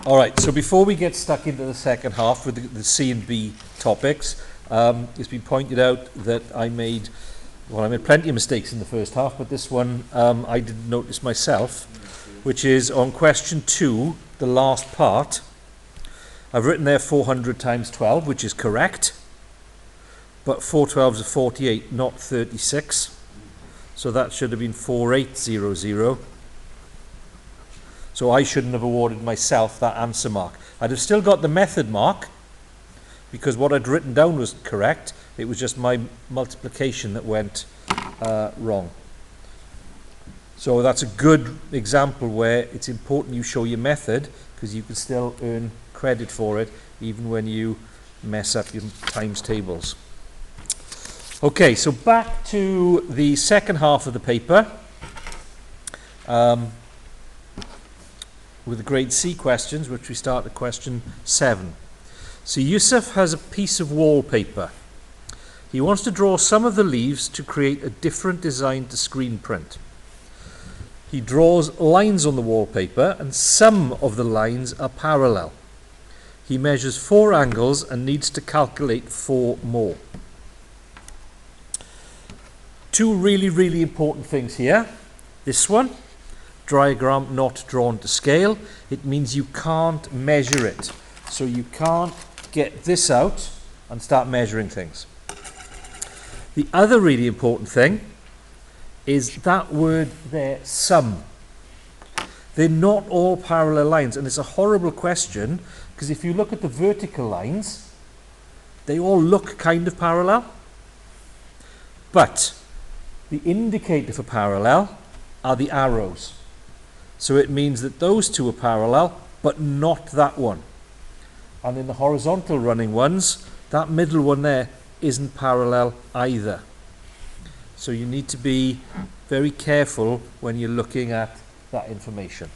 All right, so before we get stuck into the second half with the C and B topics, it's been pointed out that I made plenty of mistakes in the first half, but this one I didn't notice myself, which is on question 2, the last part. I've written there 400 times 12, which is correct, but 4 12s are 48, not 36. So that should have been 4800. So I shouldn't have awarded myself that answer mark. I'd have still got the method mark because what I'd written down was correct. It was just my multiplication that went wrong. So that's a good example where it's important you show your method because you can still earn credit for it even when you mess up your times tables. Okay, so back to the second half of the paper. With the grade C questions, which we start at question 7. So Yusuf has a piece of wallpaper. He wants to draw some of the leaves to create a different design to screen print. He draws lines on the wallpaper and some of the lines are parallel. He measures 4 angles and needs to calculate 4 more. Two really important things here. This one, diagram not drawn to scale. It means you can't measure it. So you can't get this out and start measuring things. The other really important thing is that word there, sum. They're not all parallel lines, and it's a horrible question because if you look at the vertical lines, they all look kind of parallel. But the indicator for parallel are the arrows. So it means that those two are parallel, but not that one. And in the horizontal running ones, that middle one there isn't parallel either. So you need to be very careful when you're looking at that information.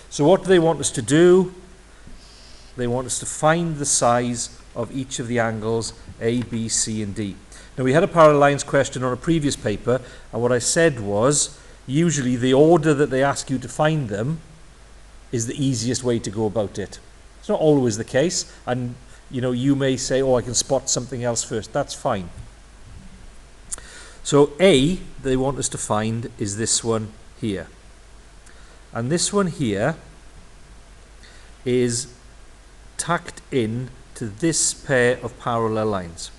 So what do they want us to do? They want us to find the size of each of the angles A, B, C, and D. Now we had a parallel lines question on a previous paper, and what I said was usually the order that they ask you to find them is the easiest way to go about it. It's not always the case, and you may say, oh, I can spot something else first. That's fine. So A, they want us to find is this one here. And this one here is tucked in to this pair of parallel lines.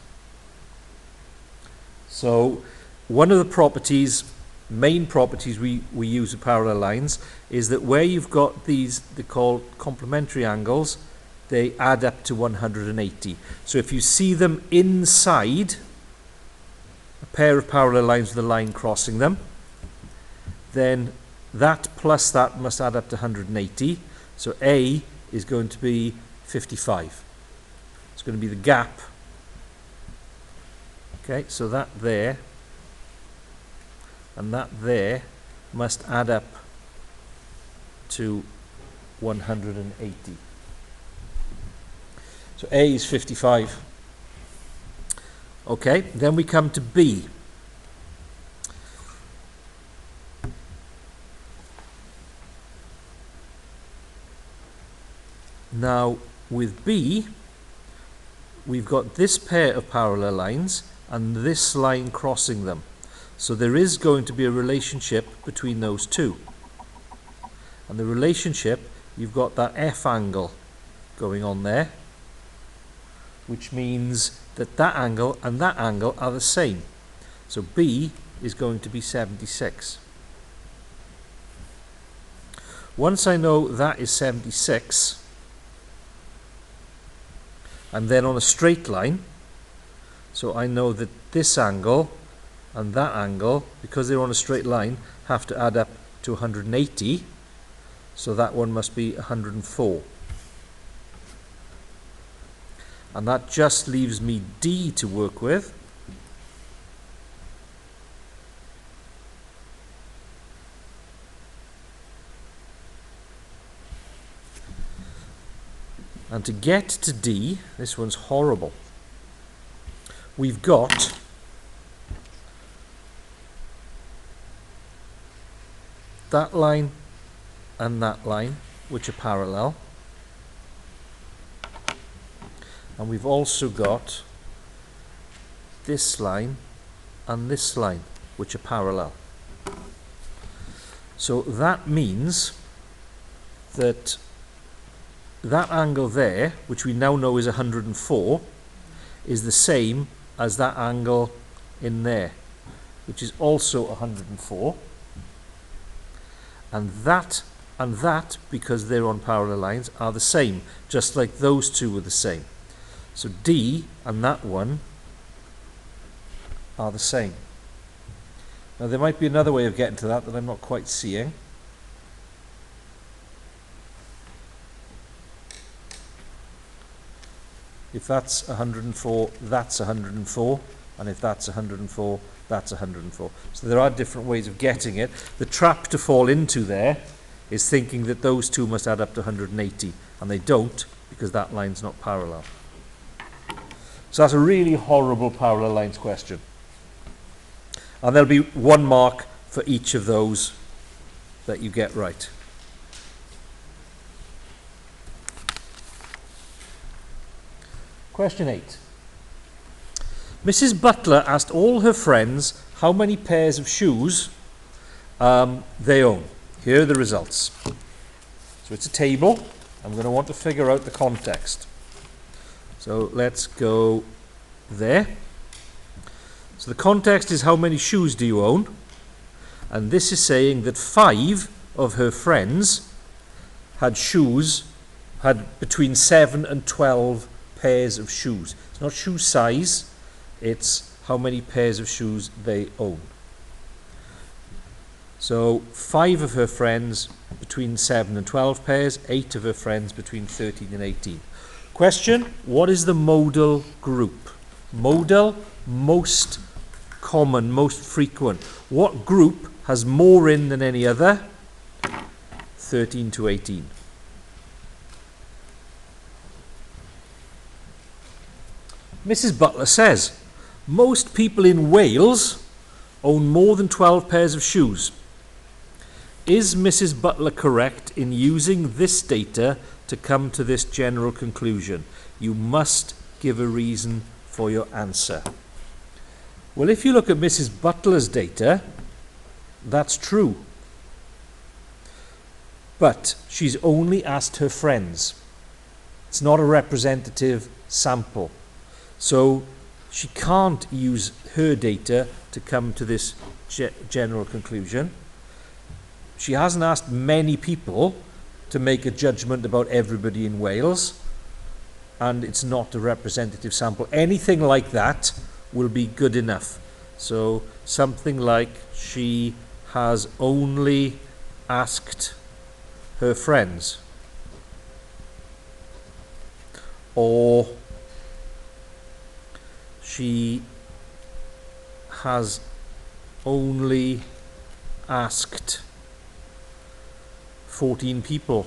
So one of the properties, main properties we use with parallel lines is that where you've got these, they're called complementary angles, they add up to 180. So if you see them inside a pair of parallel lines with a line crossing them, then that plus that must add up to 180. So A is going to be 55. It's going to be the gap. Okay, so that there and that there must add up to 180. So A is 55. Okay, then we come to B. Now with B, we've got this pair of parallel lines and this line crossing them. So there is going to be a relationship between those two. And the relationship, you've got that F angle going on there, which means that that angle and that angle are the same. So B is going to be 76. Once I know that is 76, and then on a straight line, so I know that this angle and that angle, because they're on a straight line, have to add up to 180, so that one must be 104. And that just leaves me D to work with. And to get to D, this one's horrible. We've got that line and that line, which are parallel. and we've also got this line and this line, which are parallel. So that means that that angle there, which we now know is 104, is the same as that angle in there, which is also 104. And that, because they're on parallel lines, are the same, just like those two were the same. So D and that one are the same. Now there might be another way of getting to that I'm not quite seeing. If that's 104, that's 104, and if that's 104, that's 104. So there are different ways of getting it. The trap to fall into there is thinking that those two must add up to 180, and they don't, because that line's not parallel. So that's a really horrible parallel lines question. And there'll be 1 mark for each of those that you get right. Question 8. Mrs. Butler asked all her friends how many pairs of shoes they own. Here are the results. So it's a table. I'm going to want to figure out the context. So let's go there. So the context is how many shoes do you own? And this is saying that 5 of her friends had between 7 and 12 pairs of shoes. It's not shoe size, it's how many pairs of shoes they own. So 5 of her friends between 7 and 12 pairs, 8 of her friends between 13 and 18. Question, what is the modal group? Modal, most common, most frequent. What group has more in than any other? 13 to 18. Mrs. Butler says, most people in Wales own more than 12 pairs of shoes. Is Mrs. Butler correct in using this data to come to this general conclusion? You must give a reason for your answer. Well, if you look at Mrs. Butler's data, that's true. But she's only asked her friends. It's not a representative sample. So she can't use her data to come to this general conclusion. She hasn't asked many people to make a judgment about everybody in Wales, and it's not a representative sample. Anything like that will be good enough. So something like she has only asked her friends, or she has only asked 14 people.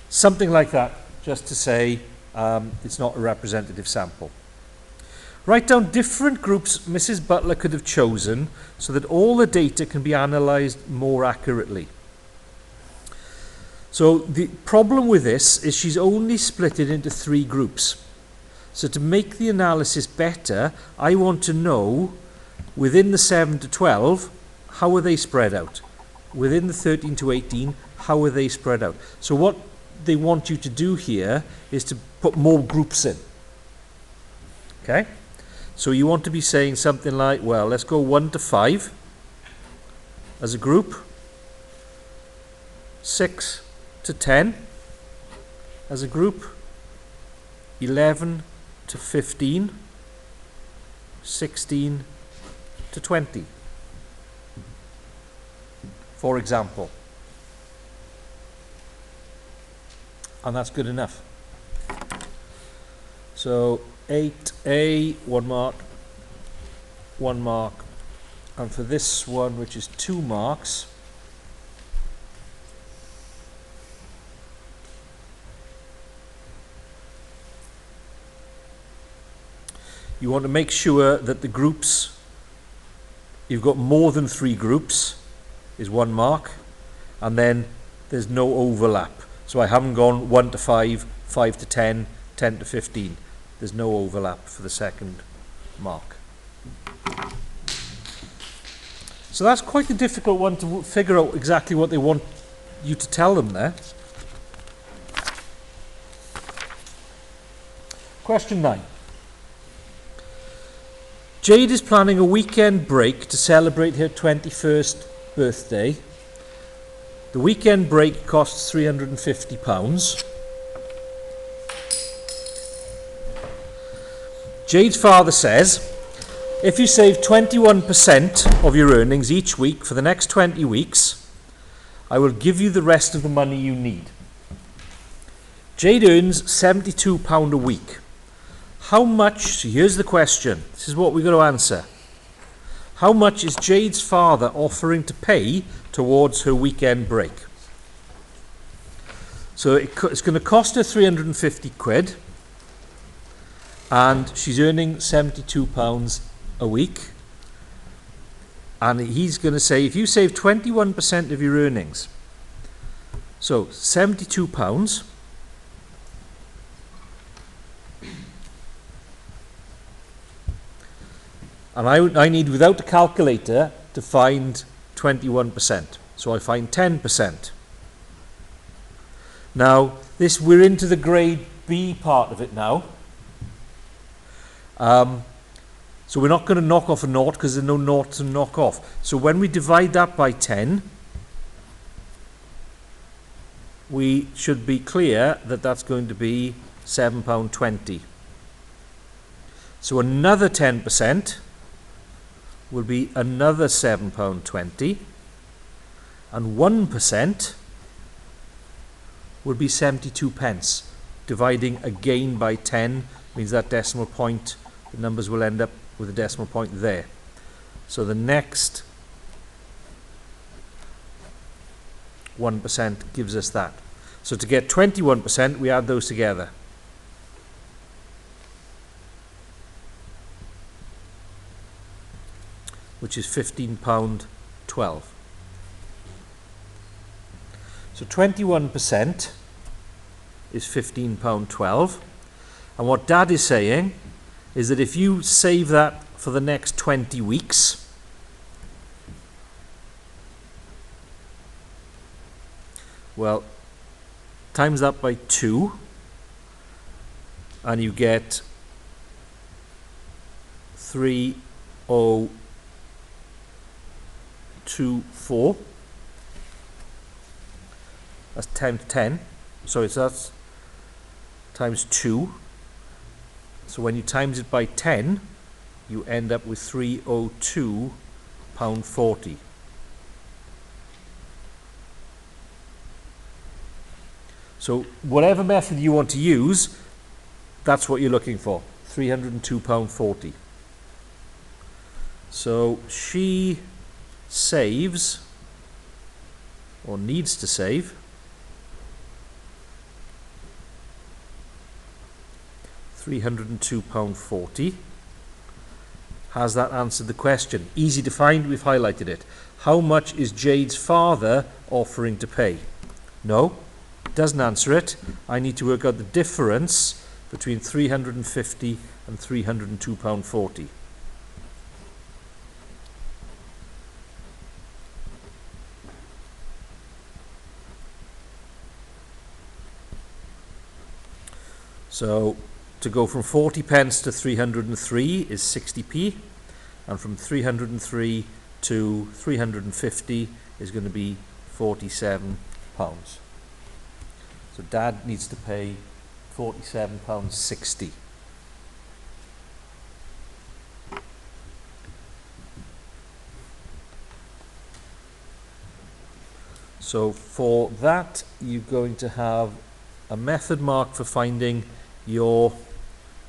Something like that, just to say it's not a representative sample. Write down different groups Mrs. Butler could have chosen so that all the data can be analysed more accurately. So the problem with this is she's only split it into 3 groups. So to make the analysis better, I want to know within the 7 to 12, how are they spread out? Within the 13 to 18, how are they spread out? So what they want you to do here is to put more groups in. Okay? So you want to be saying something like, well, let's go 1 to 5 as a group, 6 to 10 as a group, 11 to 15, 16 to 20, for example. And that's good enough. So 8A, 1 mark, 1 mark. And for this one, which is 2 marks, you want to make sure that the groups, you've got more than 3 groups, is 1 mark, and then there's no overlap. So I haven't gone 1 to 5, 5 to 10, 10 to 15. There's no overlap for the second mark. So that's quite a difficult one to figure out exactly what they want you to tell them there. Question 9. Jade is planning a weekend break to celebrate her 21st birthday. The weekend break costs £350. Jade's father says, if you save 21% of your earnings each week for the next 20 weeks, I will give you the rest of the money you need. Jade earns £72 a week. How much, so here's the question, this is what we've got to answer. How much is Jade's father offering to pay towards her weekend break? So it's going to cost her 350 quid, and she's earning £72 a week. And he's going to say, if you save 21% of your earnings, so £72, and I need, without the calculator, to find 21%. So I find 10%. Now, we're into the grade B part of it now. So we're not going to knock off a naught because there's no naught to knock off. So when we divide that by 10, we should be clear that that's going to be £7.20. So another 10% will be another £7.20, and 1% will be 72 pence. Dividing again by 10 means that decimal point, the numbers will end up with a decimal point there. So the next 1% gives us that. So to get 21%, we add those together. Which is £15.12. So 21% is £15.12. And what Dad is saying is that if you save that for the next 20 weeks, well, times that by 2, and you get 3024. That's times 10. So that's times 2. So when you times it by 10, you end up with £302.40. So whatever method you want to use, that's what you're looking for, £302.40. So she saves, or needs to save, £302.40. Has that answered the question? Easy to find, we've highlighted it. How much is Jade's father offering to pay? No, doesn't answer it. I need to work out the difference between 350 and £302.40. So to go from 40 pence to 303 is 60p, and from 303 to 350 is going to be £47. So Dad needs to pay £47.60. So for that, you're going to have a method mark for finding your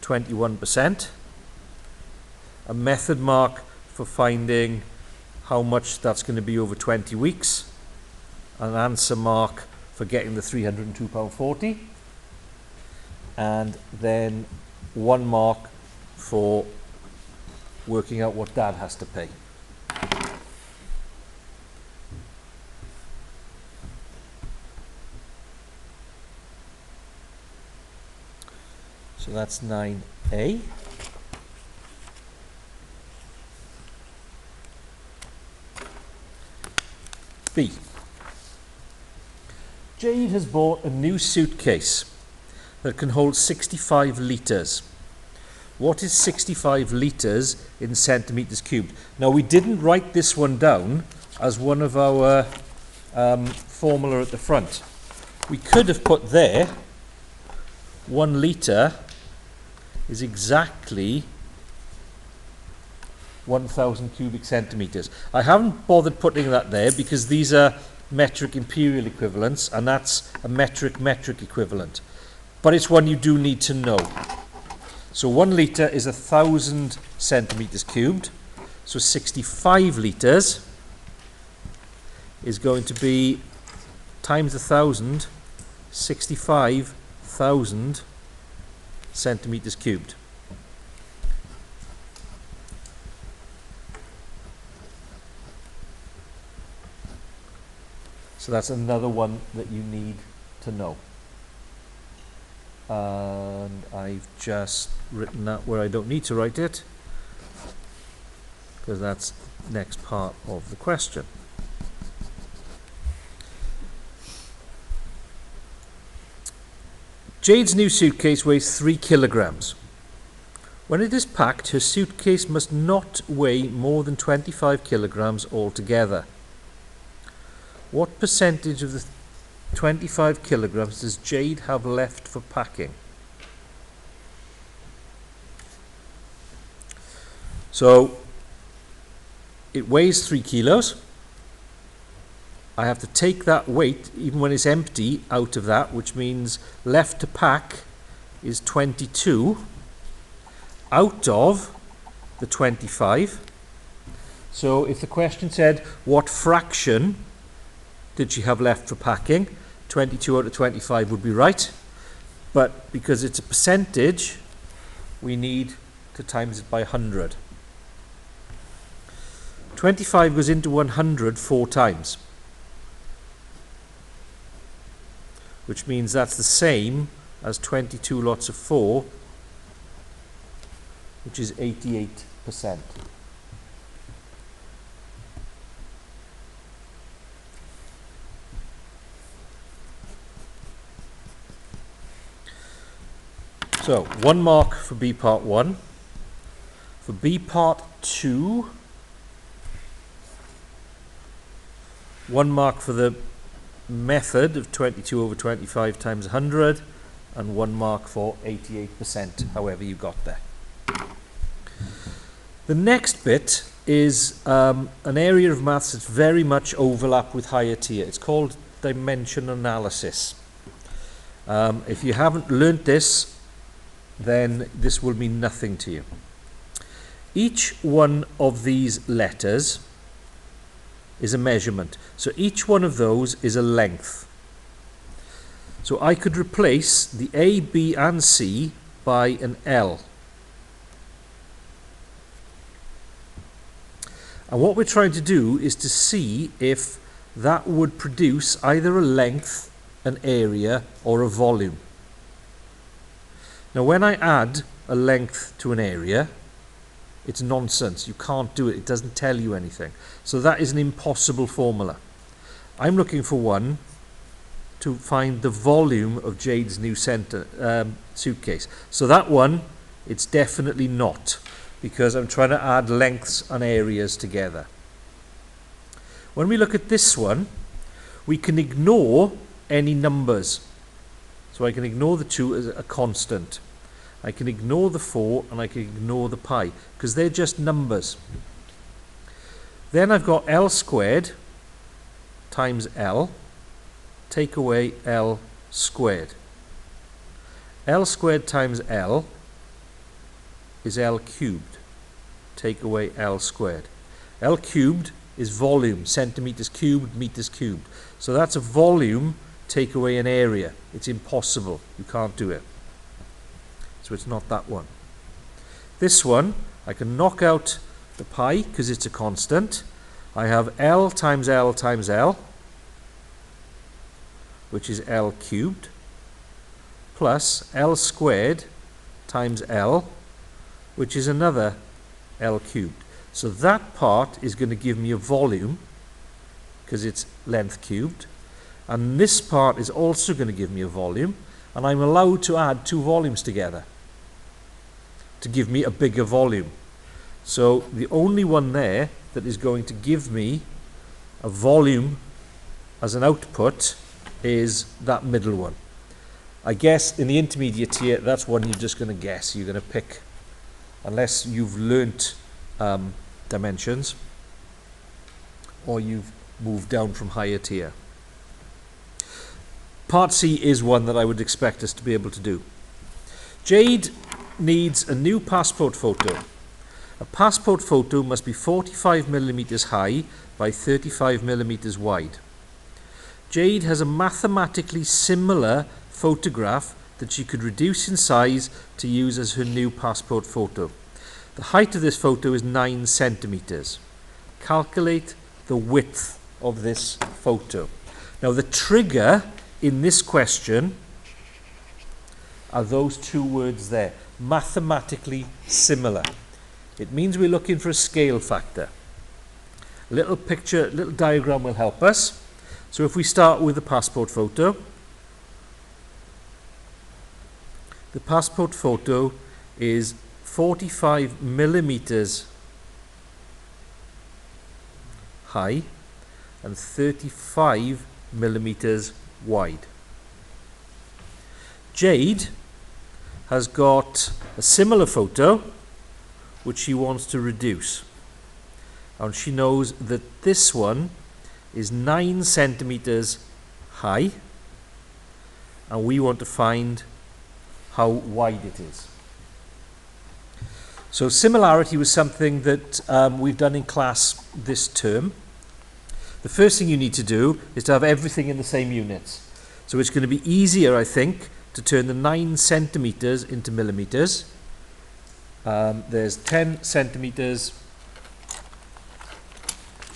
21%, a method mark for finding how much that's going to be over 20 weeks, an answer mark for getting the £302.40, and then 1 mark for working out what Dad has to pay. So that's 9A. B. Jade has bought a new suitcase that can hold 65 litres. What is 65 litres in centimetres cubed? Now, we didn't write this one down as one of our formula at the front. We could have put there 1 litre is exactly 1,000 cubic centimetres. I haven't bothered putting that there because these are metric imperial equivalents, and that's a metric equivalent. But it's one you do need to know. So 1 litre is 1,000 centimetres cubed. So 65 litres is going to be times 1,000, 65,000 centimetres cubed. So that's another one that you need to know. And I've just written that where I don't need to write it, because that's the next part of the question. Jade's new suitcase weighs 3 kilograms. When it is packed, her suitcase must not weigh more than 25 kilograms altogether. What percentage of the 25 kilograms does Jade have left for packing? So it weighs 3 kilos. I have to take that weight, even when it's empty, out of that, which means left to pack is 22 out of the 25. So if the question said, what fraction did she have left for packing? 22 out of 25 would be right. But because it's a percentage, we need to times it by 100. 25 goes into 100 4 times. Which means that's the same as 22 lots of 4, which is 88%. So, 1 mark for B part 1. For B part 2, 1 mark for the method of 22 over 25 times 100, and 1 mark for 88%, however you got there. The next bit is an area of maths that's very much overlap with higher tier. It's called dimension analysis. If you haven't learnt this, then this will mean nothing to you. Each one of these letters is a measurement. So each one of those is a length. So I could replace the A, B and C by an L. And what we're trying to do is to see if that would produce either a length, an area or a volume. Now when I add a length to an area, it's nonsense. You can't do it. It doesn't tell you anything. So that is an impossible formula. I'm looking for one to find the volume of Jade's new suitcase. So that one, it's definitely not, because I'm trying to add lengths and areas together. When we look at this one, we can ignore any numbers. So I can ignore the 2 as a constant. I can ignore the 4 and I can ignore the pi, because they're just numbers. Then I've got L squared times L, take away L squared. L squared times L is L cubed, take away L squared. L cubed is volume, centimeters cubed, meters cubed. So that's a volume, take away an area. It's impossible. You can't do it. So it's not that one. This one, I can knock out the pi because it's a constant. I have L times L times L, which is L cubed, plus L squared times L, which is another L cubed. So that part is going to give me a volume, because it's length cubed, and this part is also going to give me a volume, and I'm allowed to add two volumes together to give me a bigger volume. So the only one there that is going to give me a volume as an output is that middle one. I guess in the intermediate here, that's one you're just going to guess. You're going to pick, unless you've learnt dimensions or you've moved down from higher tier. Part C is one that I would expect us to be able to do. Jade needs a new passport photo. A passport photo must be 45 millimeters high by 35 millimeters wide. Jade has a mathematically similar photograph that she could reduce in size to use as her new passport photo. The height of this photo is 9 centimeters. Calculate the width of this photo. Now the trigger in this question are those two words there, mathematically similar. It means we're looking for a scale factor. A little picture, little diagram will help us. So if we start with the passport photo, the passport photo is 45 millimeters high and 35 millimeters wide. Jade has got a similar photo which she wants to reduce, and she knows that this one is 9 centimeters high, and we want to find how wide it is. So similarity was something that we've done in class this term. The first thing you need to do is to have everything in the same units. So it's going to be easier, I think, to turn the 9 centimeters into millimeters. There's 10 centimeters.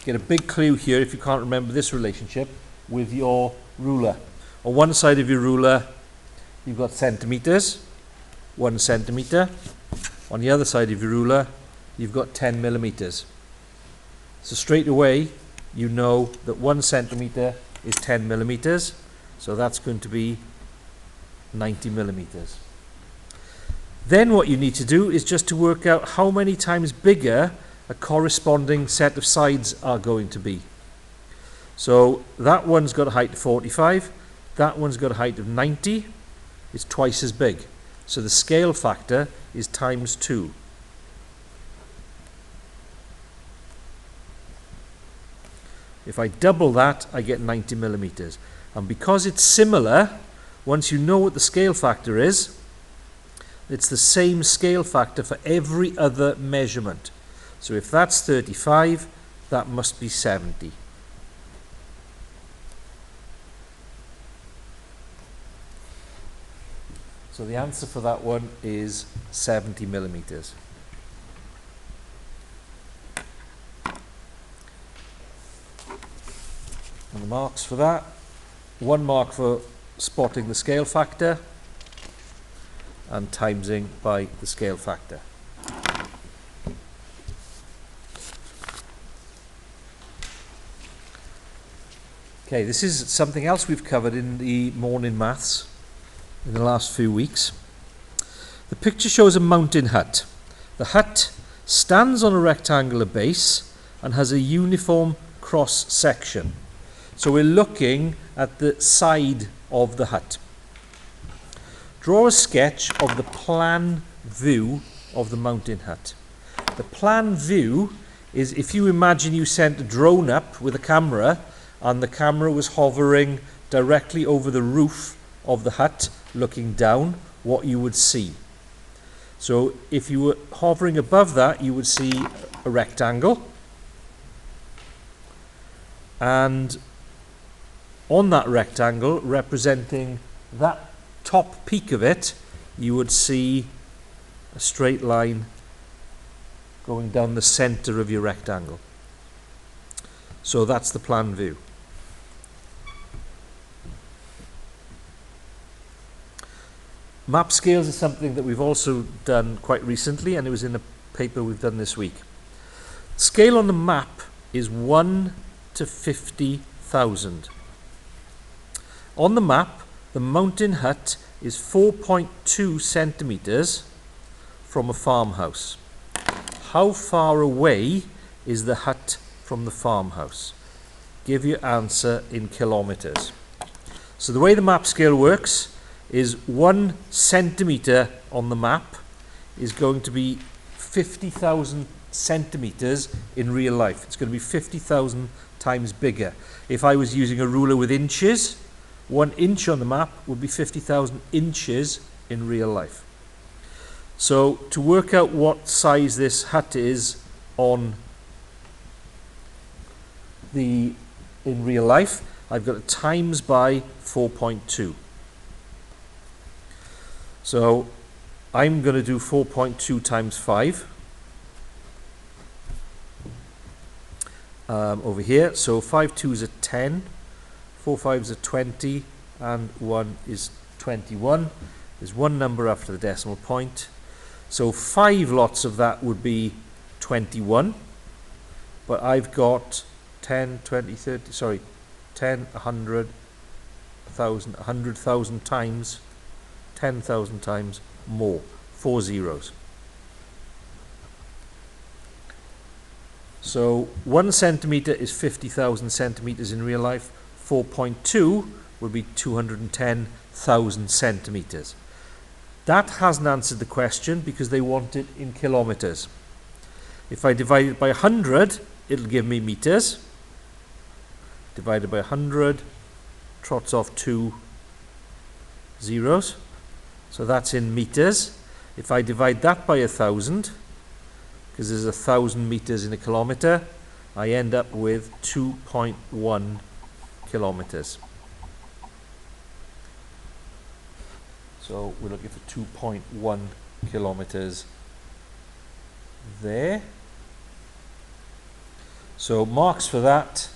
Get a big clue here if you can't remember this relationship with your ruler. On one side of your ruler you've got centimeters, 1 centimeter. On the other side of your ruler you've got 10 millimeters. So straight away you know that 1 centimeter is 10 millimeters, so that's going to be 90 millimeters. Then what you need to do is just to work out how many times bigger a corresponding set of sides are going to be. So that one's got a height of 45, that one's got a height of 90, it's twice as big. So the scale factor is times 2. If I double that, I get 90 millimeters. And because it's similar, once you know what the scale factor is, it's the same scale factor for every other measurement. So if that's 35, that must be 70. So the answer for that one is 70 millimeters. And the marks for that, 1 mark for spotting the scale factor and timesing by the scale factor. Okay, this is something else we've covered in the morning maths in the last few weeks. The picture shows a mountain hut. The hut stands on a rectangular base and has a uniform cross section. So we're looking at the side of the hut. Draw a sketch of the plan view of the mountain hut. The plan view is if you imagine you sent a drone up with a camera and the camera was hovering directly over the roof of the hut looking down, what you would see. So if you were hovering above that, you would see a rectangle, and on that rectangle, representing that top peak of it, you would see a straight line going down the center of your rectangle. So that's the plan view. Map scales is something that we've also done quite recently, and it was in a paper we've done this week. Scale on the map is 1 to 50,000. On the map, the mountain hut is 4.2 centimetres from a farmhouse. How far away is the hut from the farmhouse? Give your answer in kilometres. So the way the map scale works is 1 centimetre on the map is going to be 50,000 centimetres in real life. It's going to be 50,000 times bigger. If I was using a ruler with inches, 1 inch on the map would be 50,000 inches in real life. So to work out what size this hut is in real life, I've got to times by 4.2. So I'm going to do 4.2 times 5 over here. So 5 2s are 10, 4 5s are 20, and 1 is 21. There's one number after the decimal point. So 5 lots of that would be 21, but I've got 10, 20, 30, sorry, 10, 100, 1,000, 100,000 times, 10,000 times more, 4 zeros. So 1 centimetre is 50,000 centimetres in real life. 4.2 would be 210,000 centimetres. That hasn't answered the question because they want it in kilometres. If I divide it by 100, it'll give me metres. Divided by 100, trots off 2 zeros. So that's in metres. If I divide that by 1,000, because there's 1,000 metres in a kilometre, I end up with 2.1 kilometres. So we're looking for 2.1 kilometres there. So marks for that.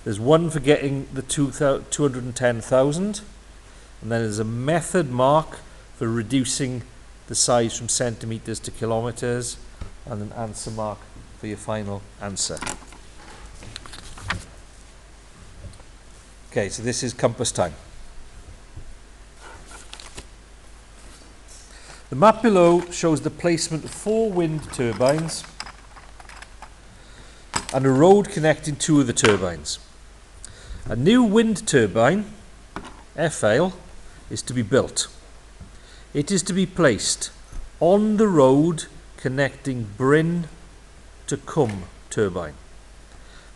There's one for getting the 210,000, and then there's a method mark for reducing the size from centimetres to kilometres, and an answer mark for your final answer. Okay, so this is compass time. The map below shows the placement of 4 wind turbines and a road connecting 2 of the turbines. A new wind turbine, FL, is to be built. It is to be placed on the road connecting Bryn to Cwm turbine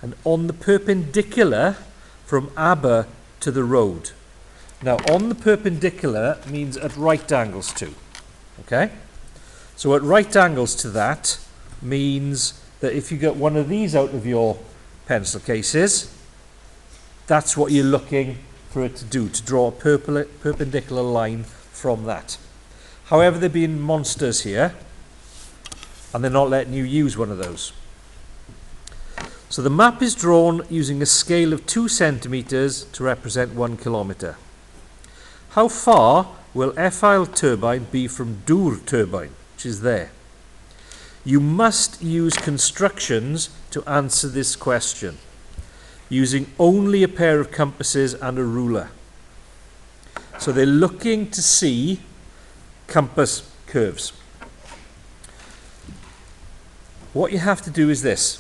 and on the perpendicular from Aber to the road. Now, on the perpendicular means at right angles to. Okay? So at right angles to that means that if you get one of these out of your pencil cases, that's what you're looking for it to do, to draw a perpendicular line from that. However, they're being monsters here, and they're not letting you use one of those. So the map is drawn using a scale of 2 centimetres to represent 1 kilometre. How far will FL turbine be from Dŵr turbine, which is there? You must use constructions to answer this question, using only a pair of compasses and a ruler. So they're looking to see compass curves. What you have to do is this.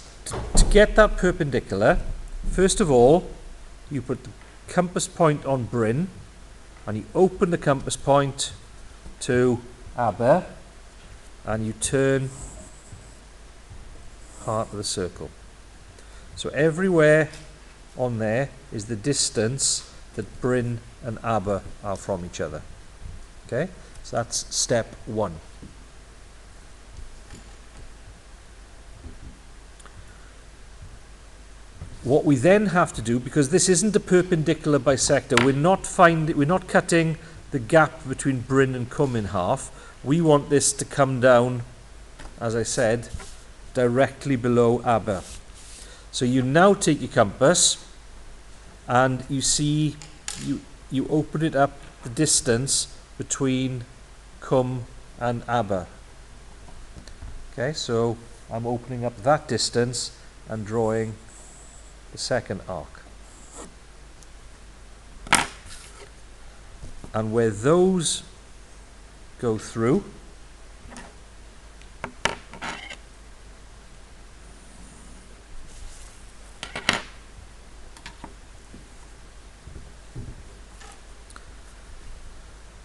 To get that perpendicular, first of all, you put the compass point on Bryn, and you open the compass point to Aber, and you turn part of the circle. So everywhere on there is the distance that Bryn and Aber are from each other. Okay, so that's step 1. What we then have to do, because this isn't a perpendicular bisector, we're not cutting the gap between Bryn and Cwm in half. We want this to come down, as I said, directly below Aber. So you now take your compass and you see, you you open it up the distance between cum and aber. Okay, so I'm opening up that distance and drawing the second arc. And where those go through,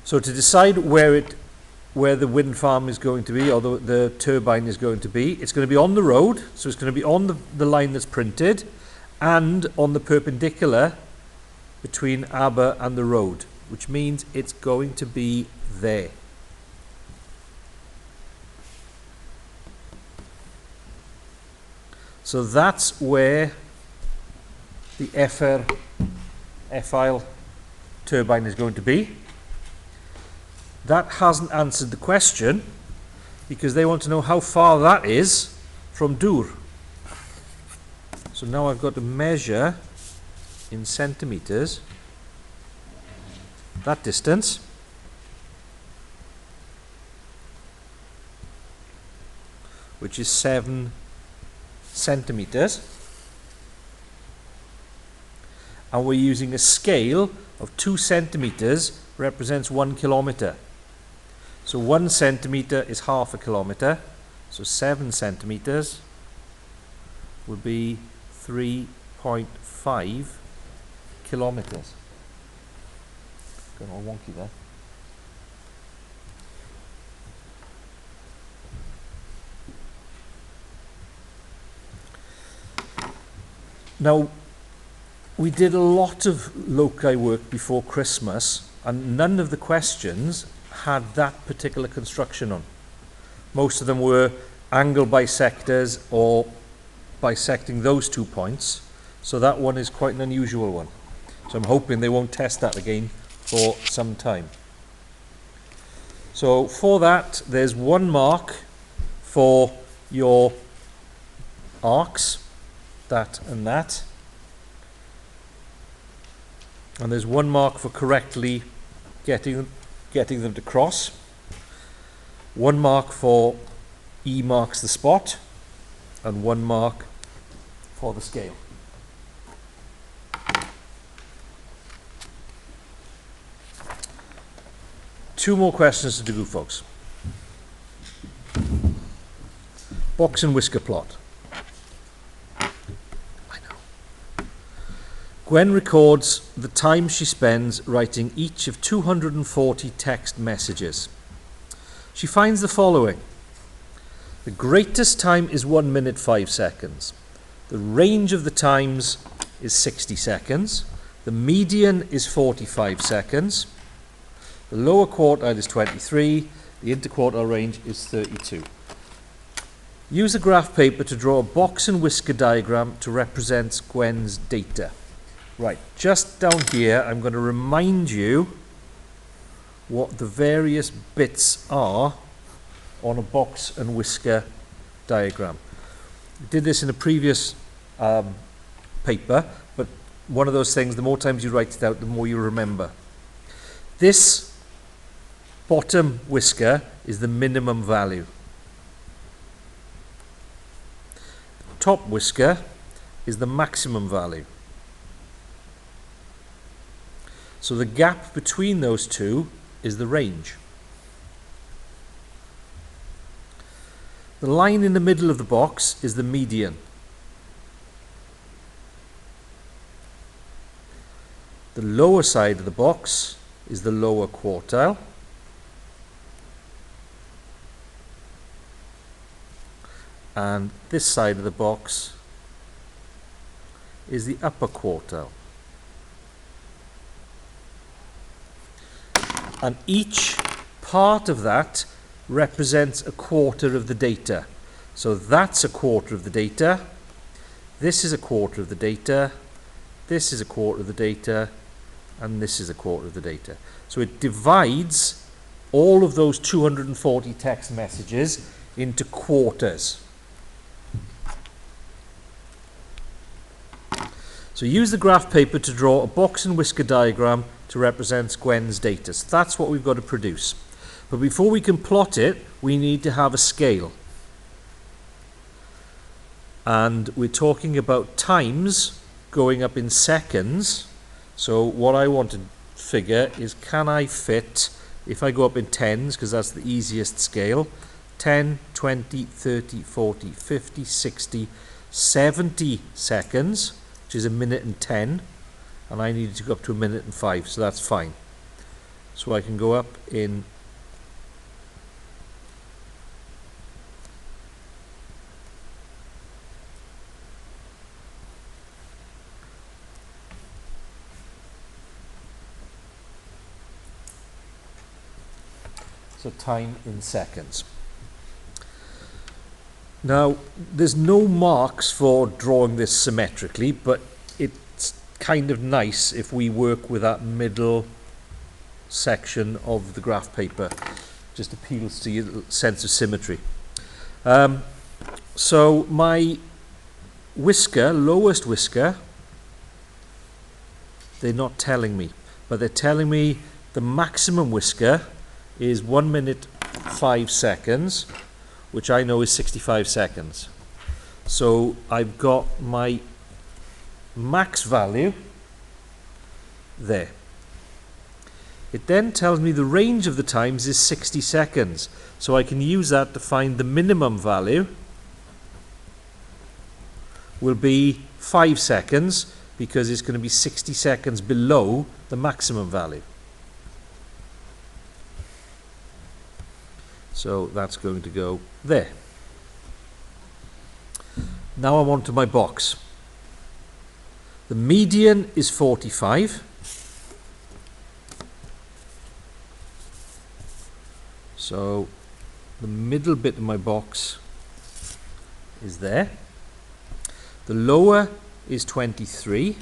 so to decide where the wind farm is going to be, or the turbine is going to be, it's going to be on the road, so it's going to be on the line that's printed, and on the perpendicular between aber and the road, which means it's going to be there. So that's where the F-ile turbine is going to be. That hasn't answered the question because they want to know how far that is from Dur. So now I've got to measure in centimeters that distance, which is 7 centimeters, and we're using a scale of 2 centimeters represents 1 kilometer. So 1 centimeter is half a kilometer, so 7 centimeters would be 3.5 kilometers. Going all wonky there. Now, we did a lot of loci work before Christmas, and none of the questions had that particular construction on. Most of them were angle bisectors or bisecting those 2 points, so that one is quite an unusual one. So I'm hoping they won't test that again for some time. So for that, there's 1 mark for your arcs, that and that. And there's 1 mark for correctly getting them to cross. 1 mark for E marks the spot, and 1 mark for the scale. Two more questions to do, folks. Box and whisker plot. Gwen records the time she spends writing each of 240 text messages. She finds the following. The greatest time is 1 minute 5 seconds. The range of the times is 60 seconds. The median is 45 seconds. The lower quartile is 23. The interquartile range is 32. Use a graph paper to draw a box and whisker diagram to represent Gwen's data. Right, just down here, I'm going to remind you what the various bits are on a box and whisker diagram. We did this in a previous paper, but one of those things, the more times you write it out, the more you remember. This bottom whisker is the minimum value. Top whisker is the maximum value. So the gap between those two is the range. The line in the middle of the box is the median. The lower side of the box is the lower quartile. And this side of the box is the upper quartile. And each part of that represents a quarter of the data. So that's a quarter of the data, this is a quarter of the data, this is a quarter of the data, and this is a quarter of the data. So it divides all of those 240 text messages into quarters. So use the graph paper to draw a box and whisker diagram to represent Gwen's data. So that's what we've got to produce. But before we can plot it, we need to have a scale. And we're talking about times going up in seconds. So what I want to figure is, can I fit, if I go up in tens, because that's the easiest scale, 10, 20, 30, 40, 50, 60, 70 seconds, which is a minute and 10, and I needed to go up to a minute and 5, so that's fine. So I can go up in so time in seconds. Now, there's no marks for drawing this symmetrically, but it's kind of nice if we work with that middle section of the graph paper. Just appeals to your sense of symmetry. So my whisker, lowest whisker, they're not telling me, but they're telling me the maximum whisker is 1 minute 5 seconds, which I know is 65 seconds. So I've got my max value there. It then tells me the range of the times is 60 seconds. So I can use that to find the minimum value will be 5 seconds, because it's going to be 60 seconds below the maximum value. So that's going to go there. Now I'm on to my box. The median is 45. So the middle bit of my box is there. The lower is 23.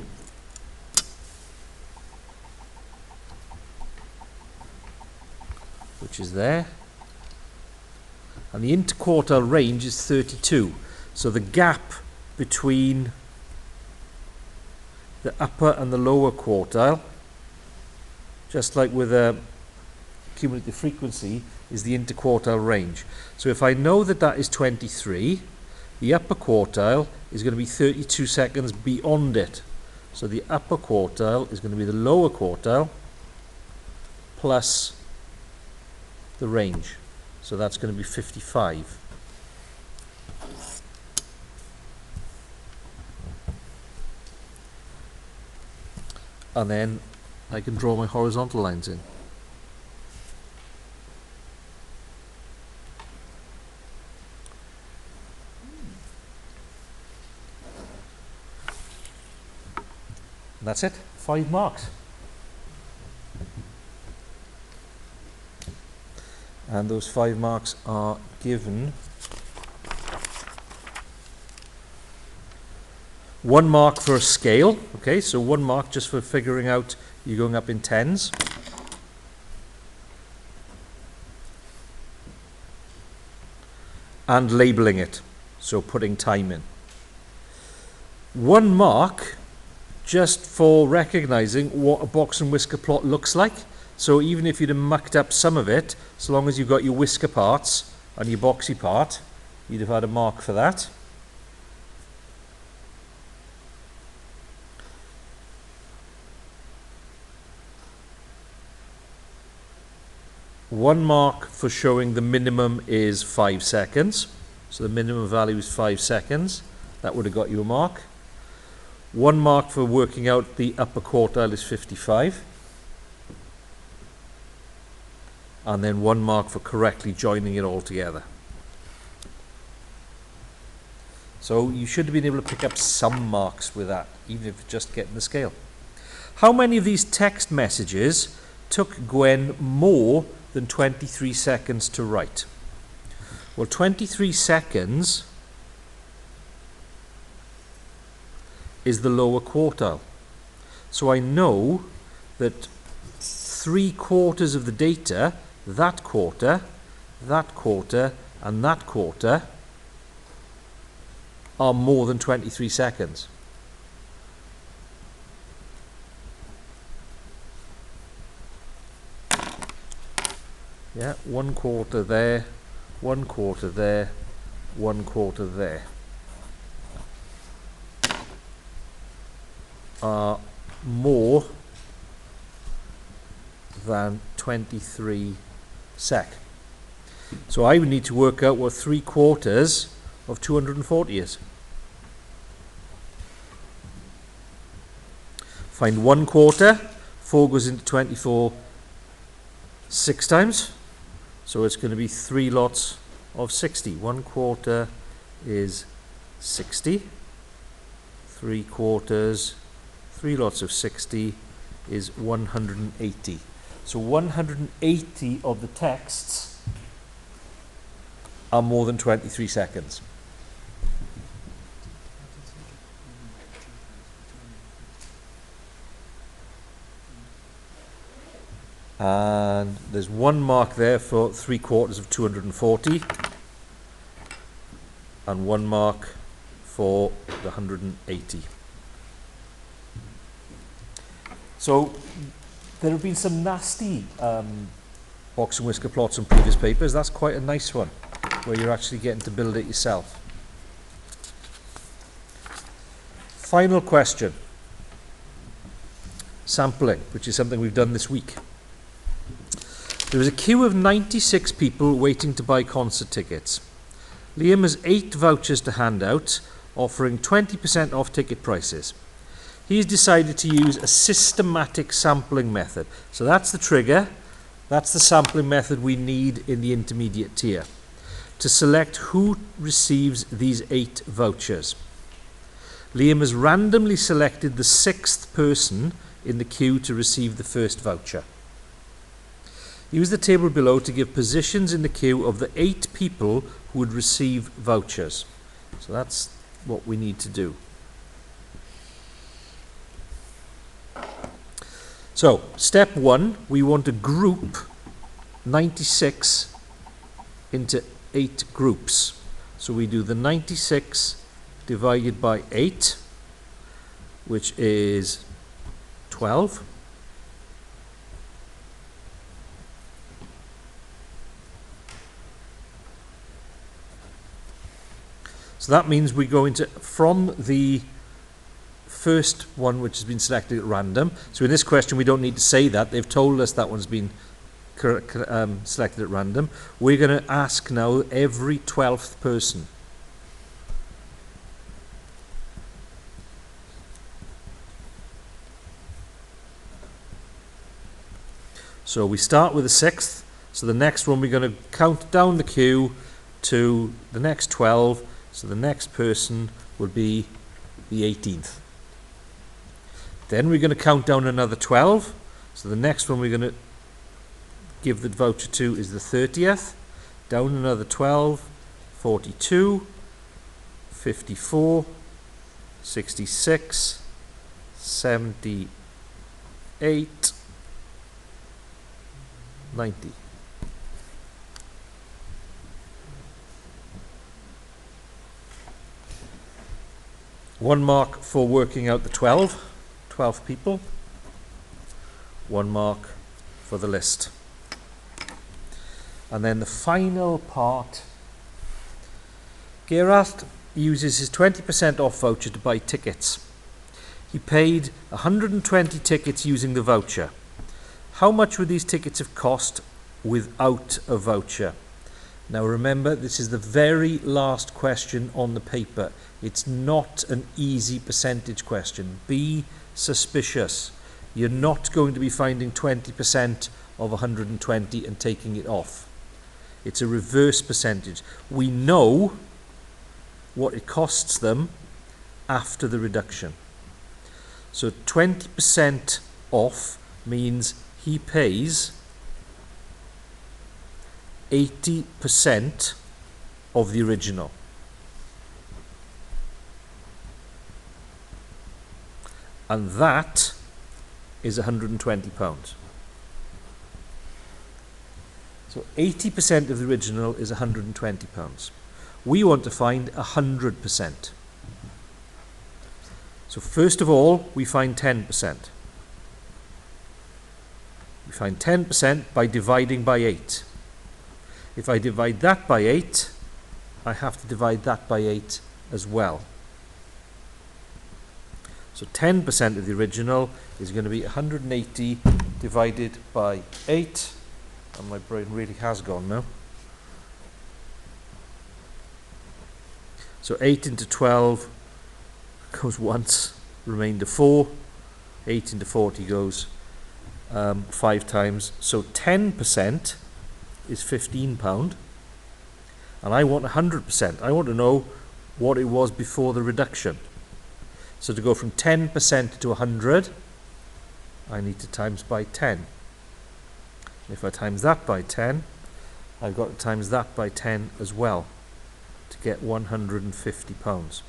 Which is there. And the interquartile range is 32. So the gap between the upper and the lower quartile, just like with a cumulative frequency, is the interquartile range. So if I know that that is 23, the upper quartile is going to be 32 seconds beyond it. So the upper quartile is going to be the lower quartile plus the range. So that's going to be 55. And then I can draw my horizontal lines in. And that's it, 5 marks. And those 5 marks are given 1 mark for a scale, okay, so 1 mark just for figuring out you're going up in tens. And labeling it, so putting time in. 1 mark just for recognizing what a box and whisker plot looks like. So even if you'd have mucked up some of it, so long as you've got your whisker parts and your boxy part, you'd have had a mark for that. One mark for showing the minimum is 5 seconds. So the minimum value is 5 seconds. That would have got you a mark. 1 mark for working out the upper quartile is 55. And then 1 mark for correctly joining it all together. So you should have been able to pick up some marks with that, even if it's just getting the scale. How many of these text messages took Gwen more than 23 seconds to write? Well, 23 seconds is the lower quartile. So I know that 3/4 of the data, that quarter, and that quarter are more than 23 seconds. Yeah, 1/4 there, 1/4 there, 1/4 there. Are more than 23 sec. So I would need to work out what 3/4 of 240 is. Find 1/4. 4 goes into 24 6 times. So it's going to be 3 lots of 60. 1/4 is 60. 3/4, 3 lots of 60 is 180. So 180 of the texts are more than 23 seconds. And there's 1 mark there for 3/4 of 240 and 1 mark for the 180. So there have been some nasty box and whisker plots on previous papers. That's quite a nice one where you're actually getting to build it yourself. Final question. Sampling, which is something we've done this week. There is a queue of 96 people waiting to buy concert tickets. Liam has 8 vouchers to hand out, offering 20% off ticket prices. He's decided to use a systematic sampling method. So that's the trigger. That's the sampling method we need in the intermediate tier to select who receives these 8 vouchers. Liam has randomly selected the 6th person in the queue to receive the first voucher. Use the table below to give positions in the queue of the 8 people who would receive vouchers. So that's what we need to do. So, step 1, we want to group 96 into 8 groups. So we do the 96 divided by 8, which is 12. So that means we go into, from the first one which has been selected at random. So in this question we don't need to say that. They've told us that one's been selected at random. We're going to ask now every 12th person. So we start with the 6th. So the next one we're going to count down the queue to the next 12. So the next person would be the 18th. Then we're going to count down another 12. So the next one we're going to give the voucher to is the 30th. Down another 12, 42, 54, 66, 78, 90. One mark for working out the 12 people. 1 mark for the list. And then the final part. Gerard uses his 20% off voucher to buy tickets. He paid 120 tickets using the voucher. How much would these tickets have cost without a voucher? Now remember, this is the very last question on the paper. It's not an easy percentage question. Be suspicious. You're not going to be finding 20% of 120 and taking it off. It's a reverse percentage. We know what it costs them after the reduction. So 20% off means he pays 80% of the original. And that is £120. So 80% of the original is £120. We want to find 100%. So first of all, we find 10%. We find 10% by dividing by 8. If I divide that by 8, I have to divide that by 8 as well. So 10% of the original is going to be 180 divided by 8. And my brain really has gone now. So 8 into 12 goes once, remainder 4. 8 into 40 goes 5 times. So 10% is £15. And I want 100%. I want to know what it was before the reduction. So to go from 10% to 100, I need to times by 10. If I times that by 10, I've got to times that by 10 as well to get £150.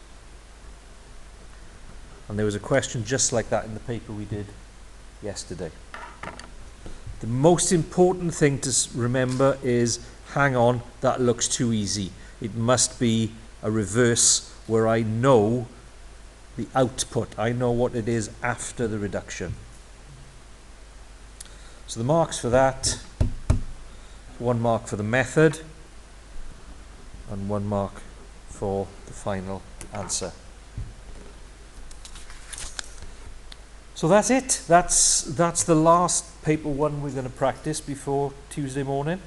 And there was a question just like that in the paper we did yesterday. The most important thing to remember is, hang on, that looks too easy. It must be a reverse where I know the output. I know what it is after the reduction. So the marks for that, 1 mark for the method and 1 mark for the final answer. So that's it. That's the last paper 1 we're going to practice before Tuesday morning.